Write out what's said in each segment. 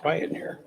quiet in here.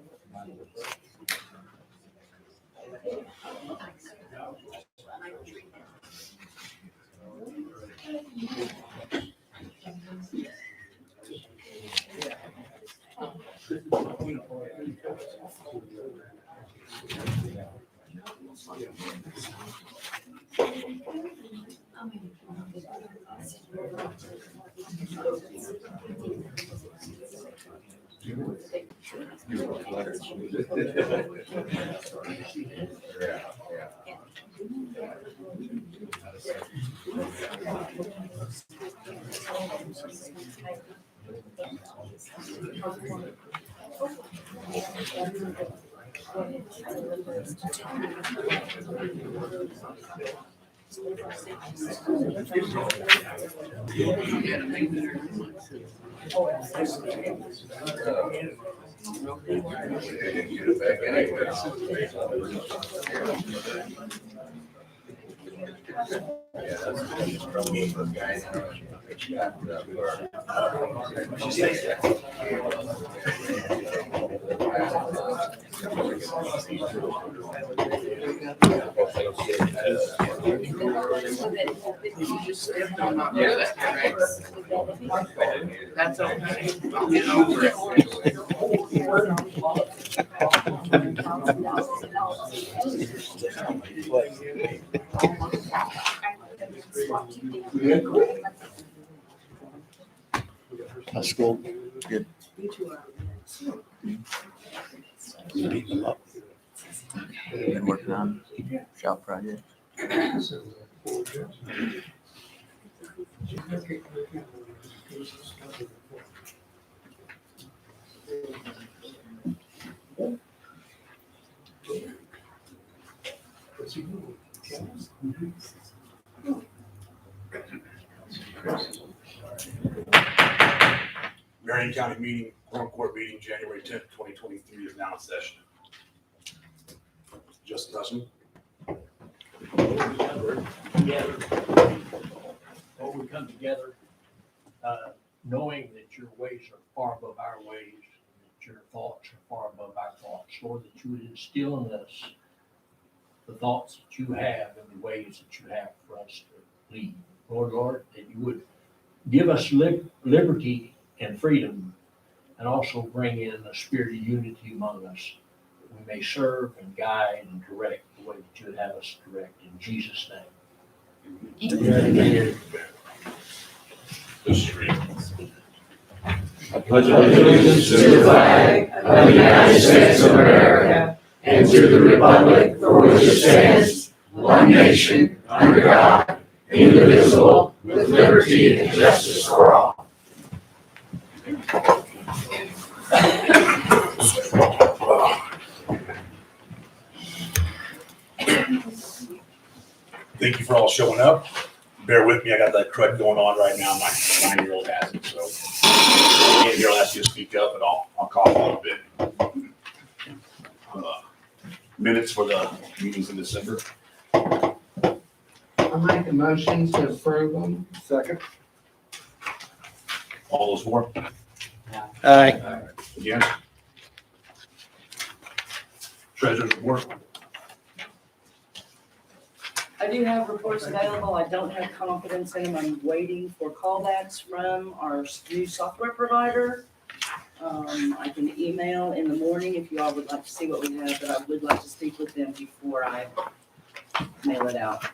That's okay. I'll get over How's school? Good. You beat them up. Been working on shop project. Marion County meeting, Quorum Court meeting, January 10th, 2023 is now in session. Just discussion. Together, or we come together, knowing that your ways are far above our ways, that your thoughts are far above our thoughts, Lord, that you would instill in us the thoughts that you have and the ways that you have for us to lead. Lord, that you would give us liberty and freedom, and also bring in a spirit of unity among us, that we may serve and guide and direct the way that you would have us direct. In Jesus' name. Amen. I pledge allegiance to the flag of the United States of America and to the republic for which it stands, one nation, under God, indivisible, with liberty and justice for all. Thank you for all showing up. Bear with me, I got that crud going on right now. My 9-year-old has it, so Andy, I'll ask you to speak up, and I'll cough a little bit. Minutes for the meetings in December. I'll make a motion to approve them. Second. All those for? Aye. Against? Treasurer's report. I do have reports available. I don't have confidence in them. I'm waiting for callbacks from our new software provider. I can email in the morning if you all would like to see what we have, but I would like to speak with them before I mail it out.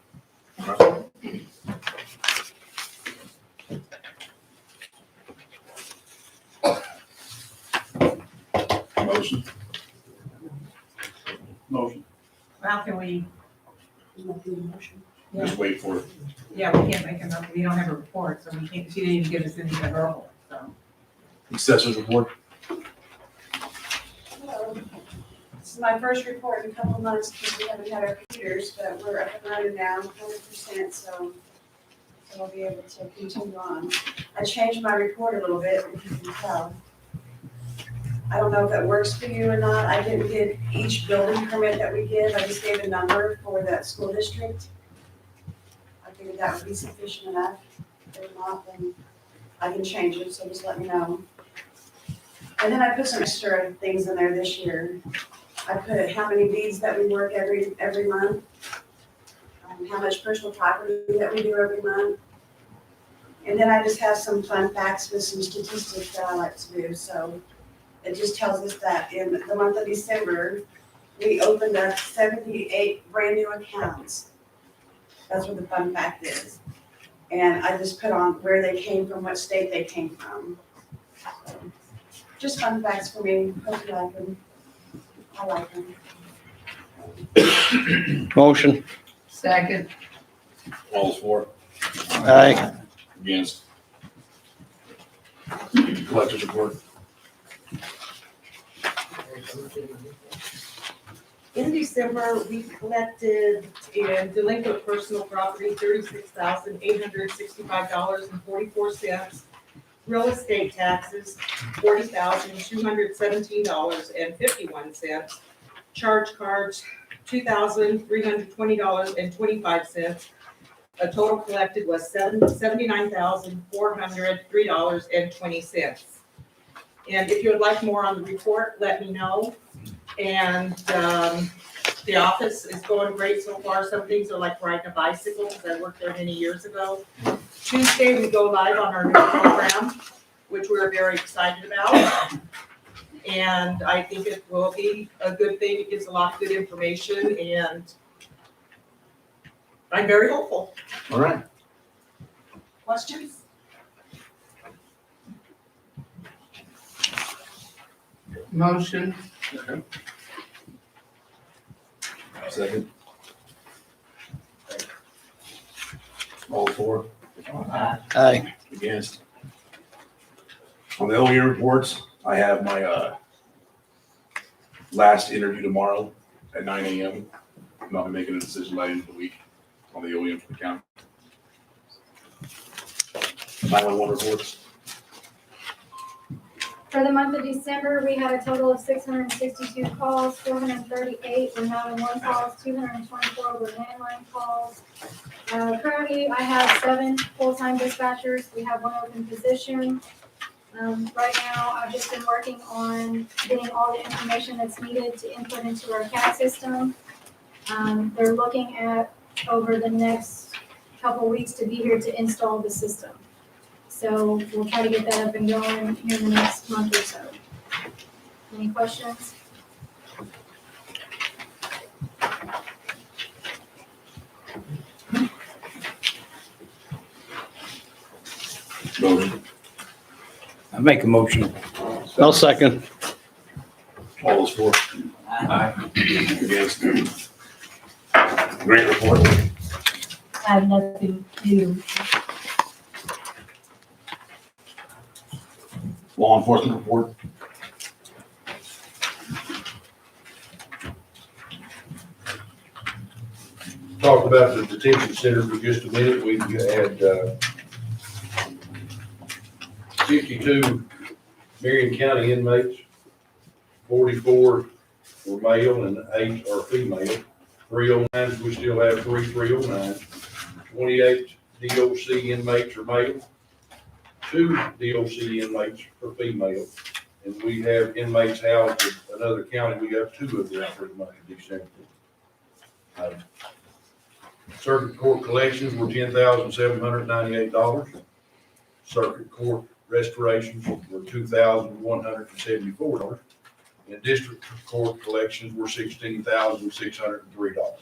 Motion. Motion. How can we, Just wait for it. yeah, we can't make a motion, we don't have a report, so we can't, she didn't even give us any verbal, so. Assessor's report. This is my first report in a couple of months because we haven't had our computers, but we're up and running now, 100%, so we'll be able to continue on. I changed my report a little bit, if you can tell. I don't know if that works for you or not. I didn't give each building permit that we give. I just gave a number for that school district. I figured that would be sufficient enough. If not, then I can change it, so just let me know. And then I put some extra things in there this year. I put how many beads that we work every month, how much personal property that we do every month. And then I just have some fun facts with some statistics that I like to do. So it just tells us that in the month of December, we opened up 78 brand new accounts. That's what the fun fact is. And I just put on where they came from, what state they came from. So, just fun facts for me. Hope you like them. I like them. Motion. Second. All those for, Aye. against. Collector's report. In December, we collected in delinquent personal property, $36,865.44. Real estate taxes, $40,217.51. Charge cards, $2,320.25. A total collected was $79,403.20. And if you would like more on the report, let me know. And the office is going great so far. Some things are like riding a bicycle, because I worked there many years ago. Tuesday, we go live on our new program, which we're very excited about. And I think it will be a good thing. It gives a lot of good information, and I'm very hopeful. All right. Questions? Motion. Second. All for, Aye. against. On the OE reports, I have my, last interview tomorrow at 9 a.m. I'm not making a decision by the end of the week on the OEM for the county. 911 reports. For the month of December, we had a total of 662 calls, 438 were 911 calls, 224 were landline calls. Currently, I have 7 full-time dispatchers. We have 1 open position. Right now, I've just been working on getting all the information that's needed to input into our CAD system. They're looking at over the next couple weeks to be here to install the system. So we'll try to get that up and going here in the next month or so. Any questions? Motion. I make a motion. I'll second. All those for. Aye. Against. Grant report. I have nothing new. Law enforcement report. Talk about the detention center for just a minute. We had 62 Marion County inmates, 44 were male and 8 are female. 309s, we still have 3 309s. 28 DOC inmates are male. 2 DOC inmates are female. And we have inmates housed in another county. We have 2 of them for the month of December. Circuit court collections were $10,798. Circuit court restorations were $2,174. And district court collections were $16,603.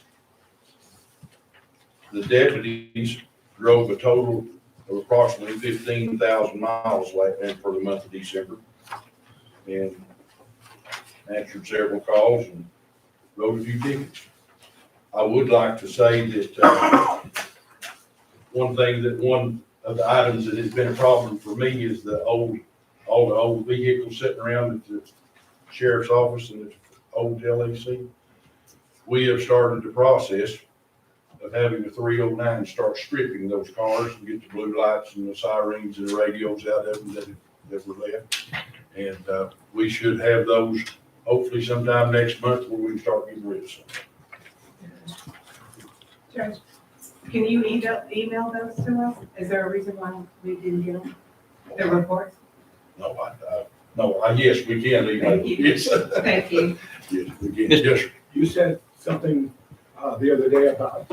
The deputies drove a total of approximately 15,000 miles for the month of December, and answered several calls and wrote a few tickets. I would like to say that one of the items that has been a problem for me is all the old vehicles sitting around at the sheriff's office and the old LAC. We have started the process of having the 309 start stripping those cars and get the blue lights and the sirens and the radios out of them that were left. And we should have those hopefully sometime next month where we can start getting rid of some. Judge, can you email those to us? Is there a reason why we didn't get them? The reports? No, No, yes, we can leave. Thank you. Yes. Thank you. Yes, we can. Yes, sir. You said something, the other day about,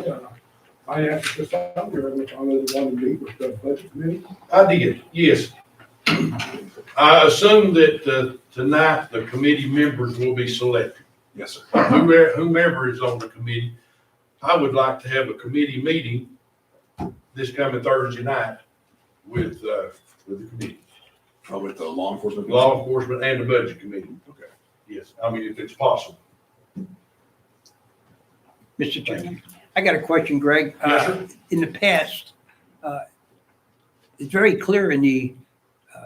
finances for somewhere, which I was wanting to meet with the budget committee. I did, yes. I assume that, tonight the committee members will be selected. Yes, sir. Whomever is on the committee, I would like to have a committee meeting this coming Thursday night with the committee, With the law enforcement. law enforcement and the budget committee. Okay. Yes, I mean, if it's possible. Mr. Chairman, I got a question, Greg. Yes, sir. In the past, it's very clear in the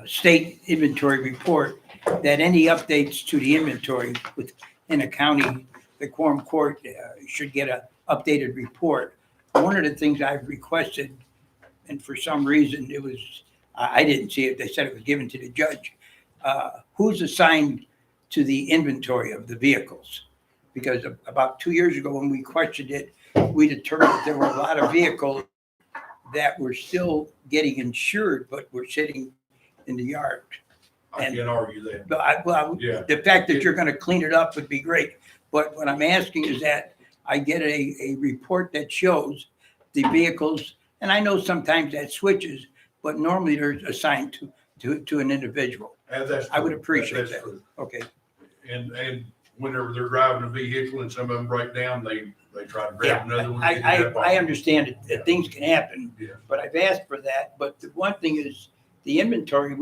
state inventory report that any updates to the inventory within a county, the Quorum Court should get an updated report. One of the things I've requested, and for some reason it was, I didn't see it, they said it was given to the judge. Who's assigned to the inventory of the vehicles? Because about 2 years ago, when we questioned it, we determined that there were a lot of vehicles that were still getting insured, but were sitting in the yard. I can't argue that. But Yeah. the fact that you're gonna clean it up would be great. But what I'm asking is that I get a report that shows the vehicles, and I know sometimes that switches, but normally they're assigned to an individual. And that's. I would true. appreciate That's that. true. Okay, And whenever they're driving a vehicle and some of them break down, they try to grab another one. I understand that things can happen, Yeah. but I've asked for that. But the one thing is, the inventory,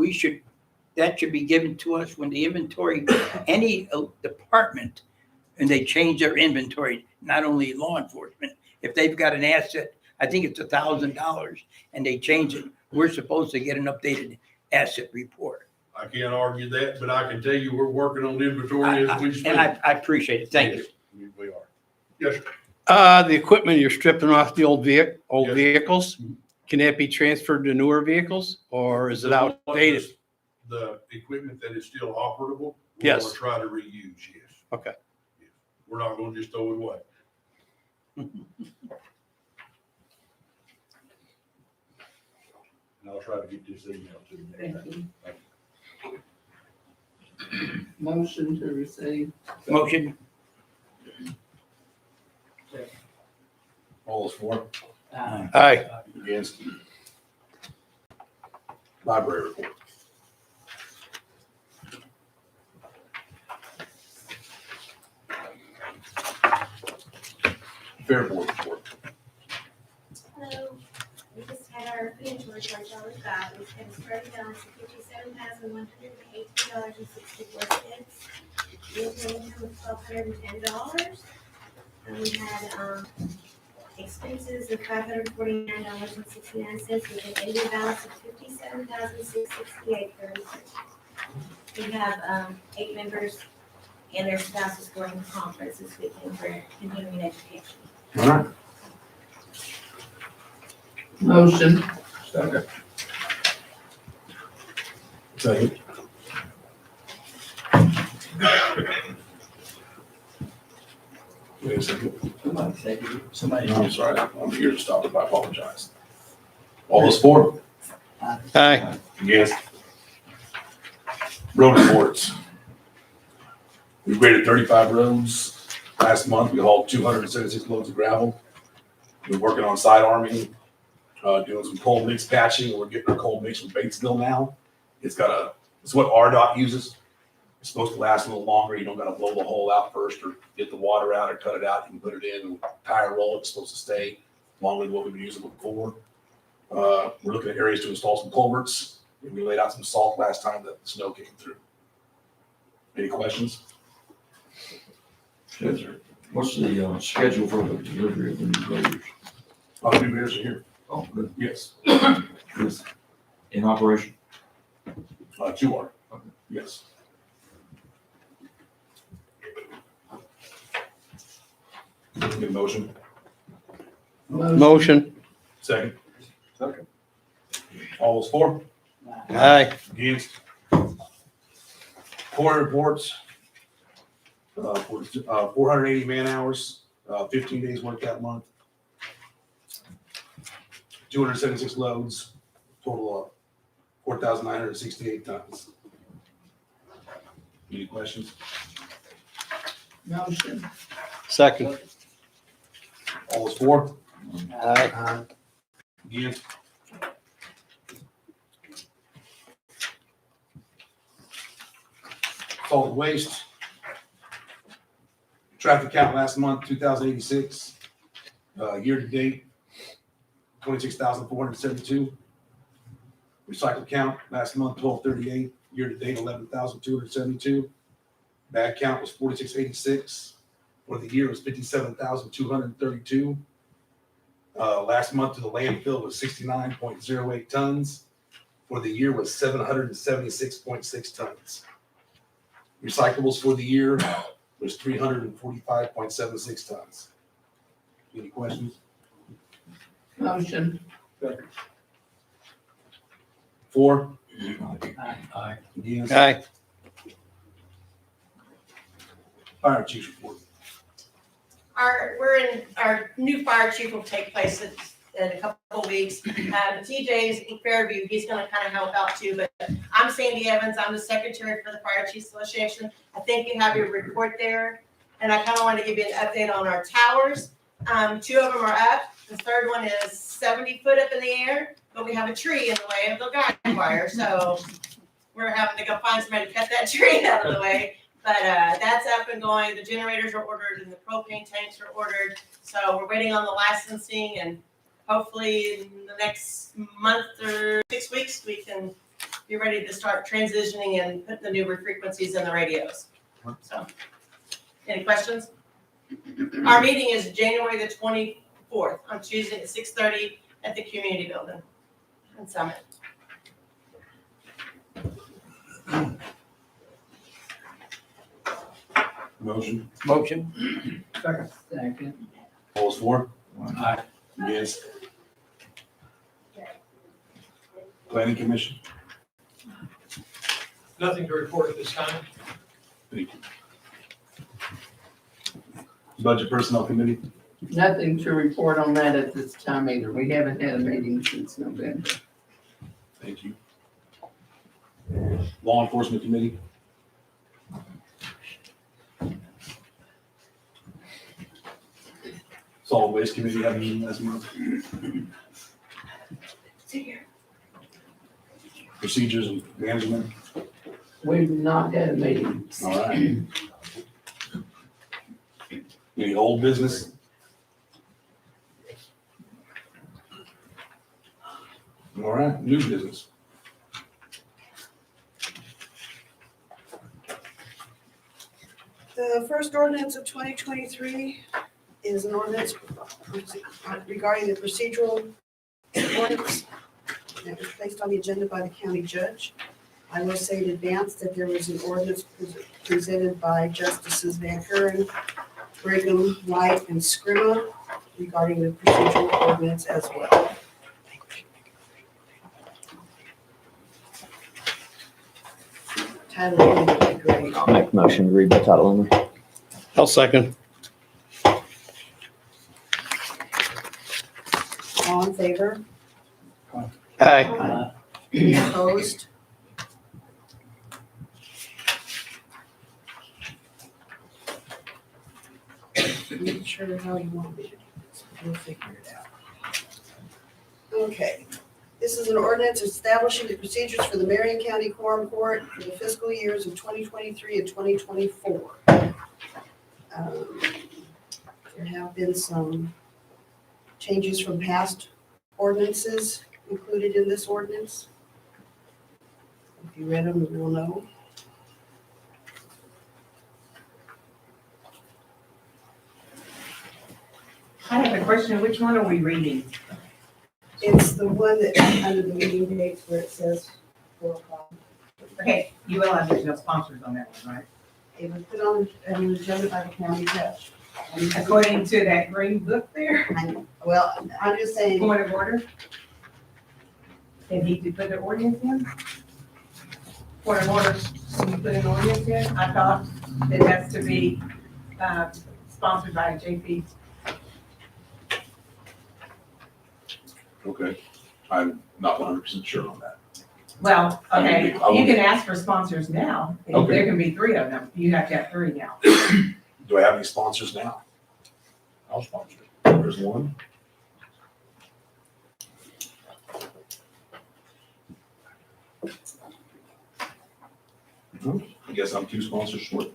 that should be given to us when the inventory, any department, and they change their inventory, not only law enforcement, if they've got an asset, I think it's $1,000, and they change it, we're supposed to get an updated asset report. I can't argue that, but I can tell you, we're working on inventory as we speak. And I appreciate it. Thank you. Yes, we are. Yes, sir. The equipment you're stripping off the old Yes. vehicles, can that be transferred to newer vehicles or is it outdated? The equipment that is still operable, we're Yes. gonna try to reuse, yes. Okay. We're not gonna just throw it away. And I'll try to get this email to you. Thank you. Motion to receive. Motion? All those for, Aye. against. Library report. Fair board report. Hello, we just had our inventory chart y'all have got, we had a starting balance of $57,188.64. Vehicle income of $1,210. And we had, expenses of $549.69, with an ending balance of $57,668.33. We have, 8 members and their spouses going to conference this weekend for continuing education. All right. Motion. Second. Second. Wait a second. Somebody. I'm sorry, I'm here to stop it, I apologize. All those for, Aye. against. Road reports. We graded 35 roads. Last month, we hauled 276 loads of gravel. We're working on side arming, doing some coal mix patching. We're getting our coal mix from Batesville now. It's what RDOT uses. It's supposed to last a little longer. You don't gotta blow the hole out first or get the water out or cut it out. You can put it in, tire roll it. It's supposed to stay longer than what we've been using before. We're looking at areas to install some culverts. We laid out some salt last time that the snow came through. Any questions? Yes, sir. What's the schedule for the delivery of the new graders? New graders are here. Oh, good. Yes. Is in operation? 2 are. Yes. Need a motion? Motion. Second. Second. All those for? Aye. Against. Quarter reports. For 480 man hours, 15 days work that month. 276 loads, total of 4,968 tons. Any questions? Motion. Second. All is for? Aye. Against? Solid waste. Traffic count last month, 2,086. Year to date, 26,472. Recycle count last month, 1,238. Year to date, 11,272. Bag count was 4,686. For the year, it was 57,232. Last month to the landfill was 69.08 tons. For the year was 776.6 tons. Recyclables for the year was 345.76 tons. Any questions? Motion. For? Aye. Against? Aye. Fire chief's report. Our new fire chief will take place in a couple of weeks. TJ's in Fairview, he's gonna kind of help out too, but I'm Sandy Evans, I'm the secretary for the Fire Chiefs Association. I think you have your report there, and I kind of want to give you an update on our towers. 2 of them are up, the third one is 70 foot up in the air, but we have a tree in the way of the guide wire, so we're having to go find somebody to cut that tree out of the way. But that's up and going. The generators are ordered and the propane tanks are ordered. So we're waiting on the licensing, and hopefully in the next month or 6 weeks, we can be ready to start transitioning and put the newer frequencies in the radios. So, any questions? Our meeting is January the 24th on Tuesday at 6:30 at the community building in Summit. Motion. Motion. Second. All is for? Aye. Against? Planning commission. Nothing to report at this time. Thank you. Budget personnel committee. Nothing to report on that at this time either. We haven't had a meeting since November. Thank you. Law enforcement committee. Solid waste committee had a meeting last month. Procedures and management. We've not had a meeting. All right. Any old business? All right, new business. The first ordinance of 2023 is an ordinance regarding the procedural ordinance that was placed on the agenda by the county judge. I will say in advance that there was an ordinance presented by Justices Van Kuren, Brigham, White, and Scrima regarding the procedural ordinance as well. Title only would be great. I'll make a motion to read by title only. I'll second. All in favor? Aye. Any opposed? I'm not sure how you want me to do this, but we'll figure it out. Okay, this is an ordinance establishing the procedures for the Marion County Quorum Court for the fiscal years of 2023 and 2024. There have been some changes from past ordinances included in this ordinance. If you read them, you will know. I have a question. Which one are we reading? It's the one that, under the meeting dates where it says 4 o'clock. Okay, you realize there's no sponsors on that one, right? It was put on an agenda by the county judge. And According to that green book there, well, I'm just saying, point of order. They need to put the ordinance in? Point of order, can you put an ordinance in? I thought it has to be, sponsored by JP. Okay. I'm not 100% sure on that. Well, okay, I you wouldn't- can ask for sponsors now. Okay. There can be 3 of them. You have to have 3 now. Do I have any sponsors now? I'll sponsor it. There's one. I guess I'm 2 sponsors short.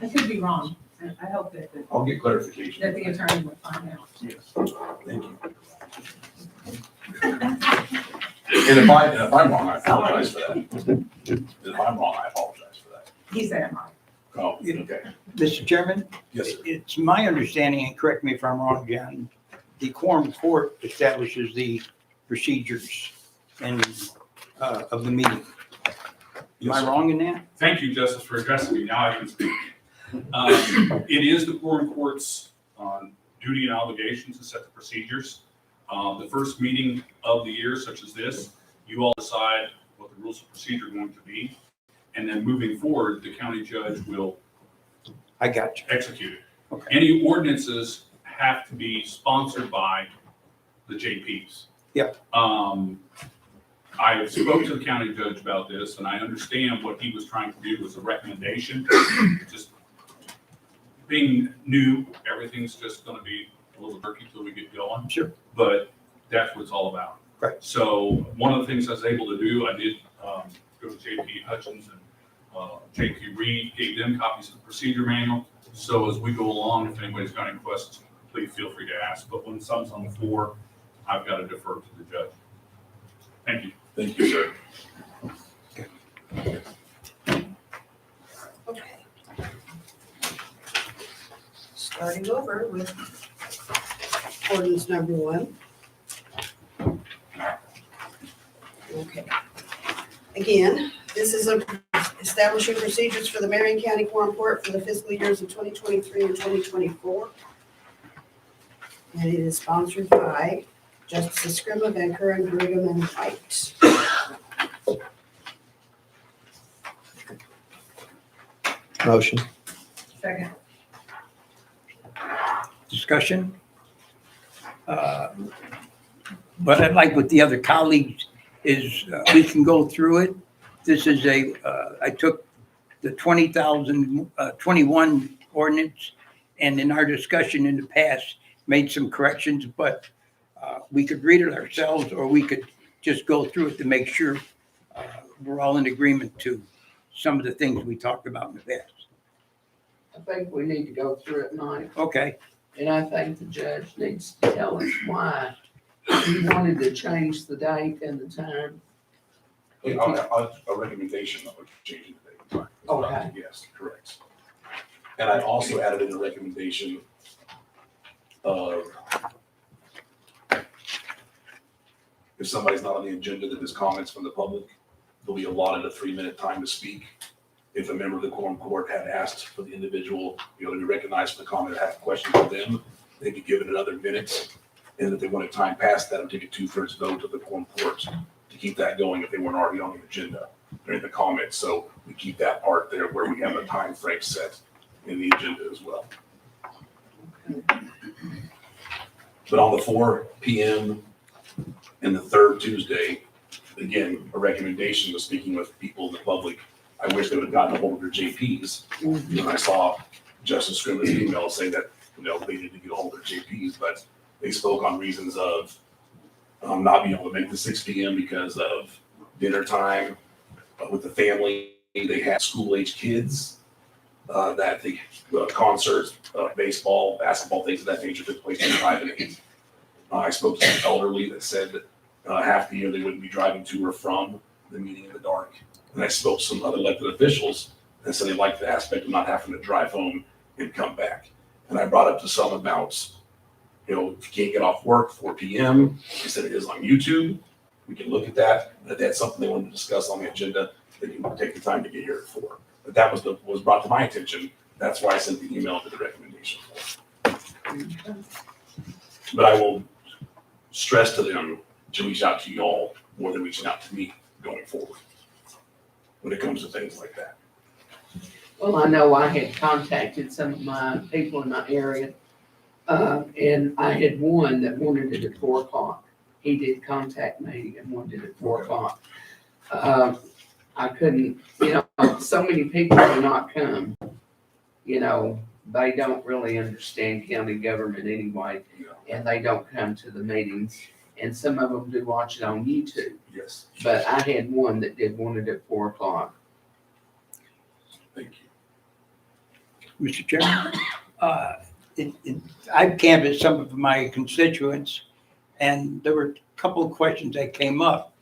I could be wrong. I hope that, I'll get clarification. that the attorney would find out. Yes, thank you. And if I'm wrong, I apologize for that. If I'm wrong, I apologize for that. He said I'm wrong. Oh, okay. Mr. Chairman, Yes, sir. it's my understanding, and correct me if I'm wrong, John, the Quorum Court establishes the procedures and, of the meeting. Am Yes, I sir. wrong in that? Thank you, Justice, for addressing me. Now I can speak. It is the Quorum Court's duty and obligation to set the procedures. The first meeting of the year, such as this, you all decide what the rules of procedure are going to be. And then moving forward, the county judge will I got you. execute it. Okay. Any ordinances have to be sponsored by the JPs. Yep. I spoke to the county judge about this, and I understand what he was trying to do was a recommendation. Just being new, everything's just gonna be a little murky till we get going. Sure. But that's what it's all about. Right. So one of the things I was able to do, I did go to JP Hutchins and JP Reed, gave them copies of the procedure manual. So as we go along, if anybody's got any questions, please feel free to ask. But when something's on the floor, I've got to defer to the judge. Thank you. Thank you, sir. Okay. Starting over with ordinance number 1. Okay. Again, this is establishing procedures for the Marion County Quorum Court for the fiscal years of 2023 and 2024. And it is sponsored by Justices Scribba, Van Kuren, Brigham, and White. Motion. Second. Discussion? What I'd like with the other colleagues is we can go through it. This is I took the 21 ordinance, and in our discussion in the past, made some corrections, but we could read it ourselves, or we could just go through it to make sure we're all in agreement to some of the things we talked about in the past. I think we need to go through it, Mike, Okay, and I think the judge needs to tell us why he wanted to change the date and the time. I'll a recommendation of changing the date. Okay. Yes, correct. And I also added in a recommendation of if somebody's not on the agenda that there's comments from the public, there'll be allotted a 3-minute time to speak. If a member of the Quorum Court had asked for the individual, to be recognized for the comment or have questions for them, they'd be given another minute. And if they wanted time past that, I'd take a 2/3 vote of the Quorum Court to keep that going if they weren't already on the agenda during the comments. So we keep that part there where we have a time frame set in the agenda as well. But on the 4 p.m. and the 3rd Tuesday, again, a recommendation was speaking with people in the public. I wish they would have gotten a hold of their JPs. And I saw Justice Scribner's email say that, they needed to get a hold of their JPs, but they spoke on reasons of not being able to make the 6 p.m. because of dinner time with the family. They had school-age kids that the concerts, baseball, basketball, things of that nature took place in 5 and 8. I spoke to some elderly that said that half the year they wouldn't be driving to or from the meeting in the dark. And I spoke to some other elected officials and said they liked the aspect of not having to drive home and come back. And I brought up to some about, if you can't get off work 4 p.m., they said it is on YouTube. We can look at that. But if that's something they wanted to discuss on the agenda, they can take the time to get here at 4. But that was brought to my attention. That's why I sent the email to the recommendation. But I will stress to them to reach out to you all more than reaching out to me going forward when it comes to things like that. Well, I know I had contacted some of my people in my area, and I had one that wanted it at 4 o'clock. He did contact me and wanted it at 4 o'clock. I couldn't, so many people do not come, they don't really understand county government anyway, and they don't come to the meetings. And some of them do watch it on YouTube, Yes, but I had one that did want it at 4 o'clock. thank you. Mr. Chairman, I've canvassed some of my constituents, and there were a couple of questions that came up.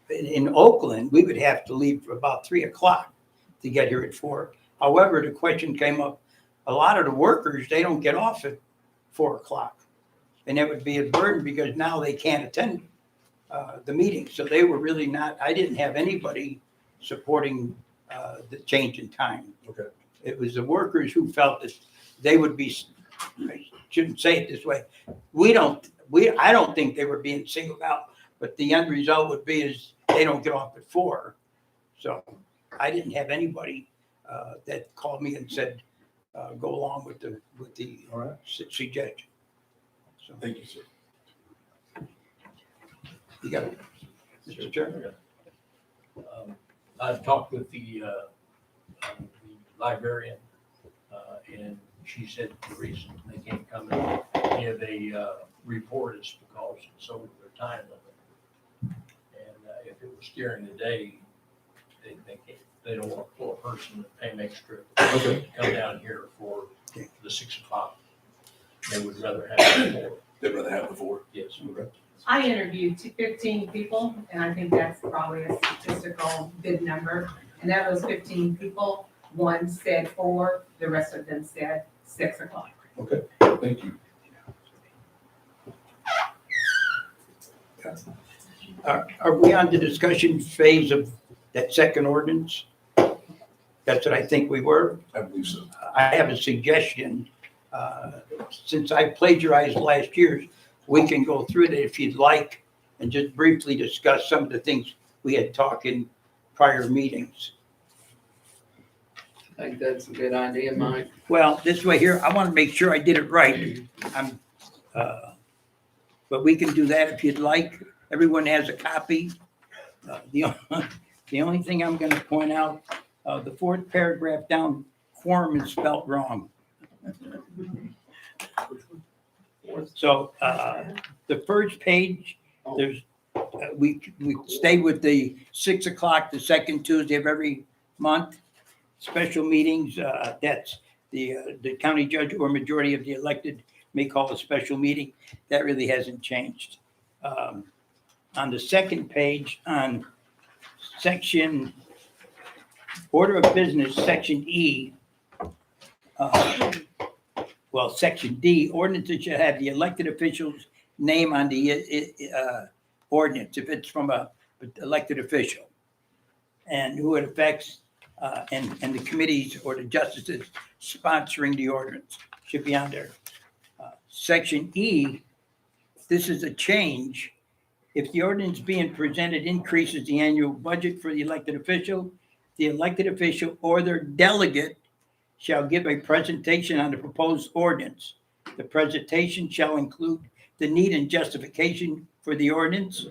In Oakland, we would have to leave for about 3 o'clock to get here at 4. However, the question came up, a lot of the workers, they don't get off at 4 o'clock. And that would be a burden because now they can't attend the meeting. So they were really not, I didn't have anybody supporting the change in time. Okay. It was the workers who felt that they would be, I shouldn't say it this way. I don't think they were being singled out, but the end result would be is they don't get off at 4. So I didn't have anybody that called me and said, go along with the All right. suggestion. So Thank you, sir. you got it, Mr. Chairman. I've talked with the librarian, and she said the reason they can't come and give a report is because it's over their time limit. And if it was during the day, they don't want to pull a person and pay them extra to come down here for the 6 o'clock. They would rather have it before. They'd rather have the 4. Yes. Okay. I interviewed 15 people, and I think that's probably a statistical good number. And out of those 15 people, one said 4, the rest of them said 6 o'clock. Okay, thank you. Are we on the discussion phase of that second ordinance? That's what I think we were. I believe so. I have a suggestion. Since I plagiarized last year's, we can go through it if you'd like and just briefly discuss some of the things we had talked in prior meetings. I think that's a good idea, Mike. Well, this way here, I want to make sure I did it right. But we can do that if you'd like. Everyone has a copy. The only thing I'm going to point out, the 4th paragraph down, quorum is spelled wrong. So the first page, there's we stay with the 6 o'clock, the second Tuesday of every month. Special meetings, that's the county judge or majority of the elected may call a special meeting. That really hasn't changed. On the second page, on section order of business, section E, section D, ordinances should have the elected official's name on the ordinance if it's from a elected official, and who it affects, and the committees or the justices sponsoring the ordinance should be on there. Section E, this is a change. If the ordinance being presented increases the annual budget for the elected official or their delegate shall give a presentation on the proposed ordinance. The presentation shall include the need and justification for the ordinance,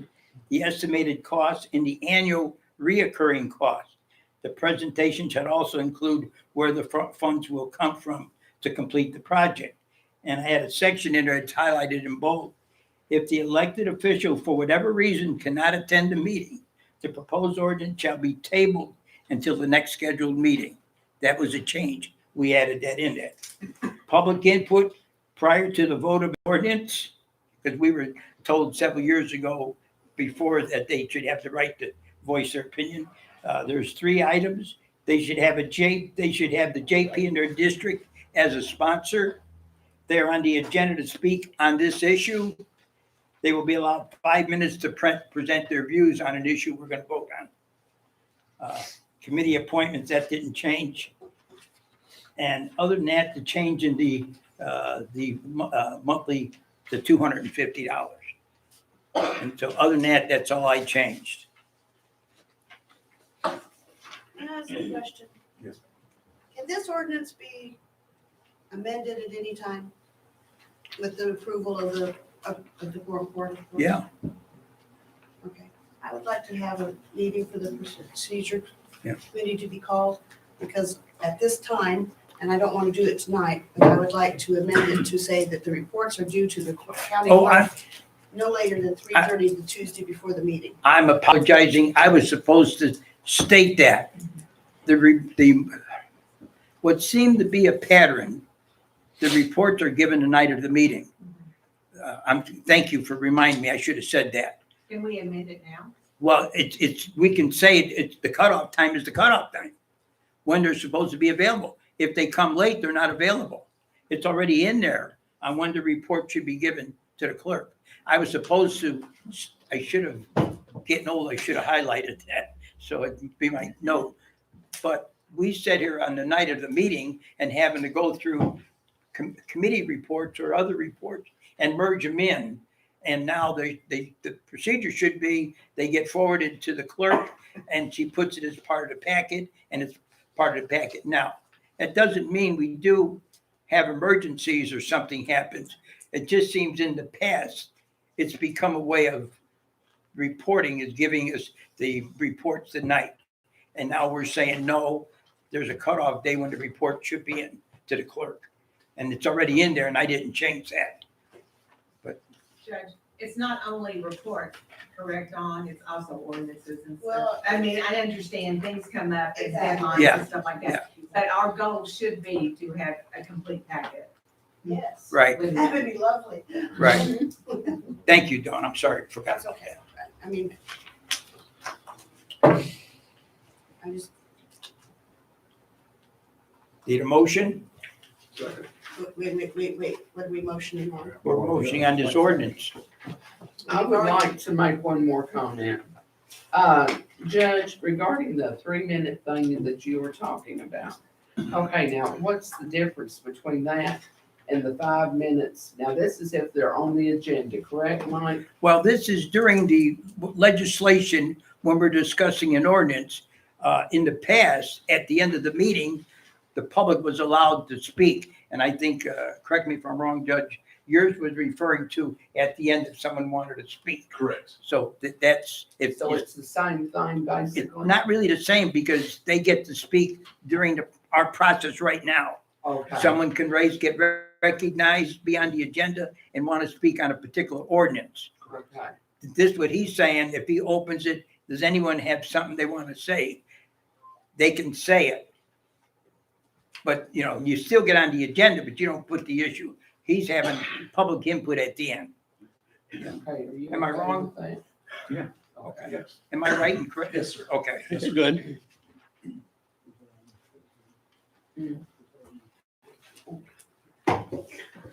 the estimated cost, and the annual reoccurring cost. The presentation shall also include where the funds will come from to complete the project. And I had a section in there, it's highlighted in bold. If the elected official, for whatever reason, cannot attend the meeting, the proposed ordinance shall be tabled until the next scheduled meeting. That was a change. We added that in there. Public input prior to the vote of the ordinance, because we were told several years ago before that they should have the right to voice their opinion. There's 3 items. They should have the JP in their district as a sponsor. They're on the agenda to speak on this issue. They will be allowed 5 minutes to present their views on an issue we're going to vote on. Committee appointments, that didn't change. And other than that, the change in the monthly to $250. And so other than that, that's all I changed. Can I ask a question? Yes. Can this ordinance be amended at any time with the approval of the Quorum Court? Yeah, Okay. I would like to have a meeting for the procedure Yeah. committee to be called, because at this time, and I don't want to do it tonight, but I would like to amend it to say that the reports are due to the county Oh, clerk no later than 3:30 the Tuesday before the meeting. I'm apologizing. I was supposed to state that. What seemed to be a pattern, the reports are given the night of the meeting. Thank you for reminding me. I should have said that. Can we amend it now? Well, we can say it's the cutoff time is the cutoff time, when they're supposed to be available. If they come late, they're not available. It's already in there on when the report should be given to the clerk. I was supposed to, getting old, I should have highlighted that, so it'd be my note. But we sat here on the night of the meeting and having to go through committee reports or other reports and merge them in. And now the procedure should be, they get forwarded to the clerk and she puts it as part of the packet, and it's part of the packet. Now, that doesn't mean we do have emergencies or something happens. It just seems in the past, it's become a way of reporting, is giving us the reports tonight. And now we're saying, no, there's a cutoff day when the report should be in to the clerk. And it's already in there and I didn't change that. Judge, it's not only report, correct, on, it's also ordinances and stuff. Well, I mean, I understand things come up as Exactly. deadlines Yeah. and stuff like that. But our goal should be to have a complete packet. Yes. Right, with That that. would be lovely. right. Thank you, Dawn. I'm sorry, forgot That's about okay. that. I mean, I just, Need a motion? wait, what are we motioning on? We're motioning on this ordinance. I would like to make one more comment. Judge, regarding the 3-minute thing that you were talking about. Okay, now what's the difference between that and the 5 minutes? Now, this is if they're on the agenda, correct, Mike? Well, this is during the legislation when we're discussing an ordinance. In the past, at the end of the meeting, the public was allowed to speak. And I think, correct me if I'm wrong, Judge, yours was referring to at the end if someone wanted to speak. Correct. So that's, if So it's the same thing, it's basically? not really the same because they get to speak during our process right now. Okay. Someone can get recognized, be on the agenda and want to speak on a particular ordinance. Okay. This, what he's saying, if he opens it, does anyone have something they want to say? They can say it. But, you still get on the agenda, but you don't put the issue. He's having public input at the end. Okay, are you Am I okay wrong? with that? Yeah. Okay. Yes. Am I right and correct? Yes, sir. Okay. That's good.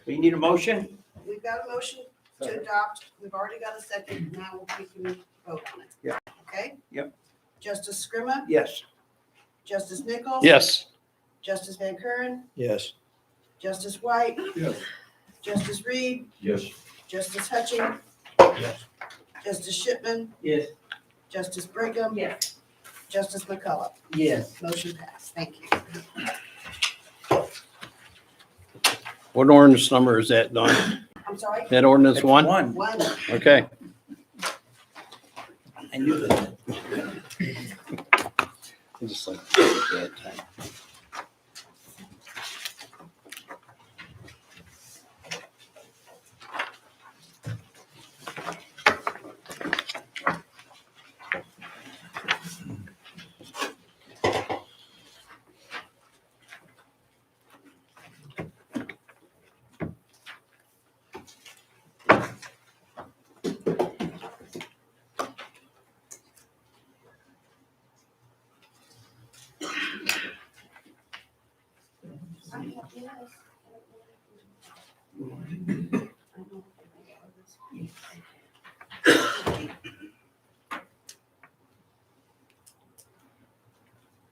We need a motion? We've got a motion to adopt, we've already got a second, now we can vote on it. Yeah. Okay? Yep. Justice Scrimmett, Yes. Justice Nichols. Yes. Justice Van Kuren, Yes. Justice White, Yes. Justice Reed, Yes. Justice Hutching. Yes. Justice Shipman, Yes. Justice Brigham, Yes. Justice McCullough. Yes. Motion passed, thank you. What ordinance number is that, Don? I'm sorry, That ordinance That's one? one. Okay. I knew that. Just like that time.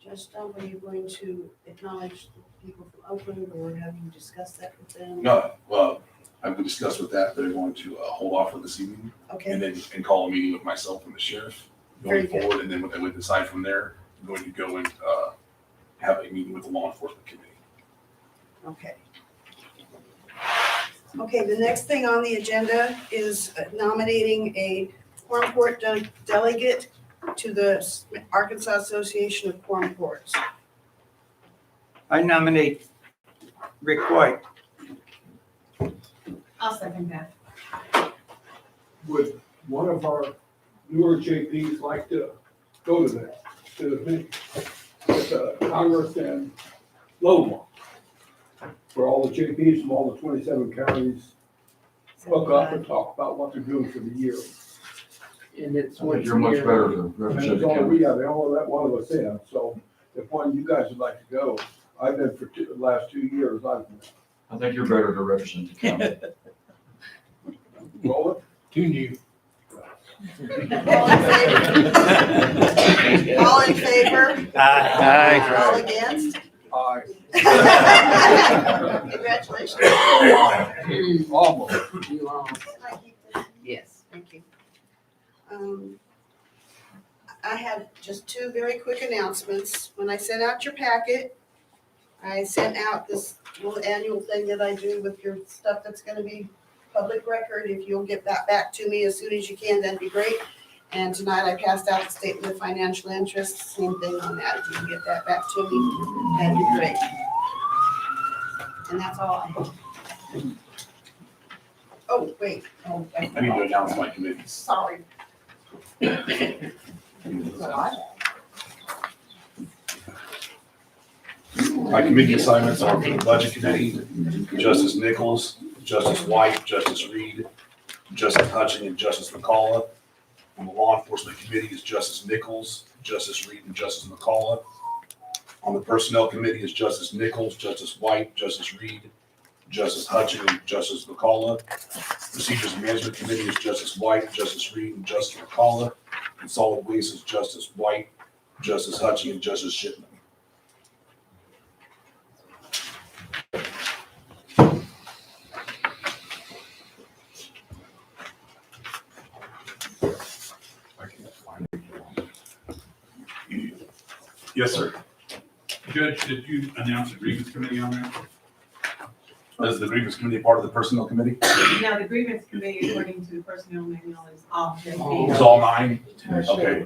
Judge Stump, are you going to acknowledge the people from Oakland, or have you discussed that with them? No, well, I will discuss with that. They're going to hold off for this evening Okay, and then call a meeting with myself and the sheriff Very going good. forward. And then what they would decide from there, I'm going to go and have a meeting with the law enforcement committee. Okay. Okay, the next thing on the agenda is nominating a Quorum Court delegate to the Arkansas Association of Quorum Courts. I nominate Rick White. I'll second that. Would one of our newer JPs like to go to that, to the meeting with Congress and Loma? Where all the JPs from all the 27 counties hook up and talk about what they're doing for the year. And it's I think once you're much a year. better to And represent it's the all, county. yeah, they all let one of us in, so if one of you guys would like to go, I've been for the last 2 years, I've been. I think you're better to represent the county. Roll it. Too new. All in favor? Aye. All against? Aye. Congratulations. Almost. You lost. Yes. Thank you. I had just two very quick announcements. When I sent out your packet, I sent out this little annual thing that I do with your stuff that's gonna be public record. If you'll get that back to me as soon as you can, that'd be great. And tonight I passed out the statement of financial interest, same thing on that. If you can get that back to me, that'd be great. And that's all I have. Oh, wait. Oh, I need to announce my committees. Sorry. My committee assignments are for the Budget Committee, Justice Nichols, Justice White, Justice Reed, Justice Hutching, and Justice McCullough. On the Law Enforcement Committee is Justice Nichols, Justice Reed, and Justice McCullough. On the Personnel Committee is Justice Nichols, Justice White, Justice Reed, Justice Hutching, and Justice McCullough. Procedures Management Committee is Justice White, Justice Reed, and Justice McCullough. And Solid Waste is Justice White, Justice Hutching, and Justice Shipman. Yes, sir. Judge, did you announce a grievance committee on there? Is the grievance committee part of the personnel committee? Now, the grievance committee, according to the personnel manual, is all It's JPs. all 9? Okay,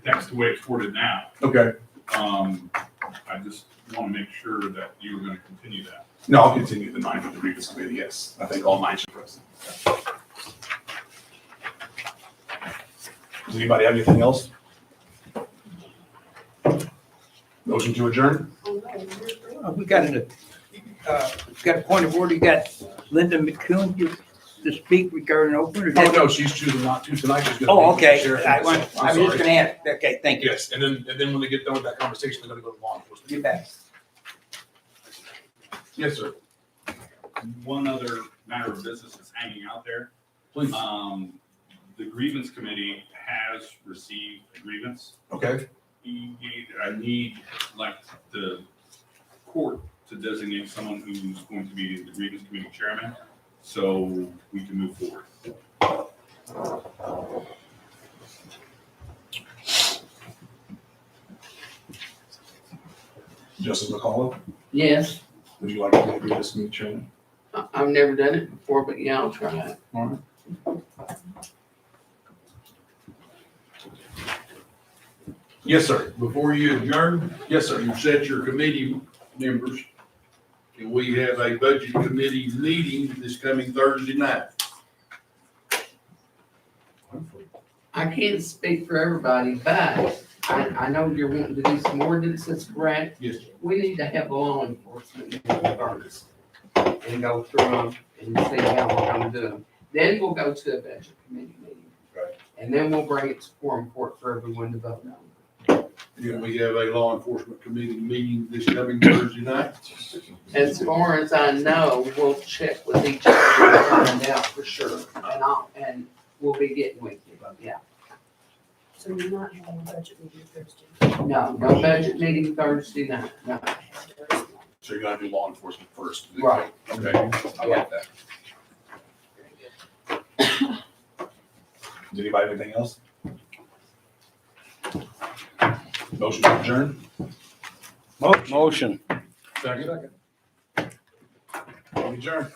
That's the way it's worded now. okay. I just want to make sure that you were going to continue that. No, I'll continue the 9 with the grievance committee, yes. I think all 9 should present. Does anybody have anything else? Motion to adjourn? We got a point of order. You got Linda McCune to speak regarding open. Oh, no, she's choosing not to tonight. She's gonna Oh, meet with the okay. sheriff. I was just sorry. gonna ask. Okay, thank you. Yes, and then when they get done with that conversation, they're gonna go to law enforcement. Get back. Yes, sir. One other matter of business that's hanging out there. Please. The grievance committee has received a grievance. Okay. I need like the court to designate someone who's going to be the grievance committee chairman, so we can move forward. Justice McCullough, Yes, would you like to be this meeting chairman? I've never done it before, but yeah, I'll try it. All right. Yes, sir. Before you adjourn, Yes, sir. you set your committee members, and we have a budget committee meeting this coming Thursday night. I can't speak for everybody, but I know you're wanting to do some ordinances, correct? Yes. We need to have law enforcement first and go through them and see how we're gonna do them. Then we'll go to a budget committee meeting. Right. And then we'll bring it to Quorum Court for everyone to vote on. And we have a law enforcement committee meeting this coming Thursday night. As far as I know, we'll check with each other and find out for sure, and we'll be getting with you, yeah. So you're not having a budget meeting Thursday? No budget meeting Thursday night, no. So you're gonna do law enforcement first? Right. Okay, I like that. Does anybody have anything else? Motion to adjourn? Motion. Second. Adjourn.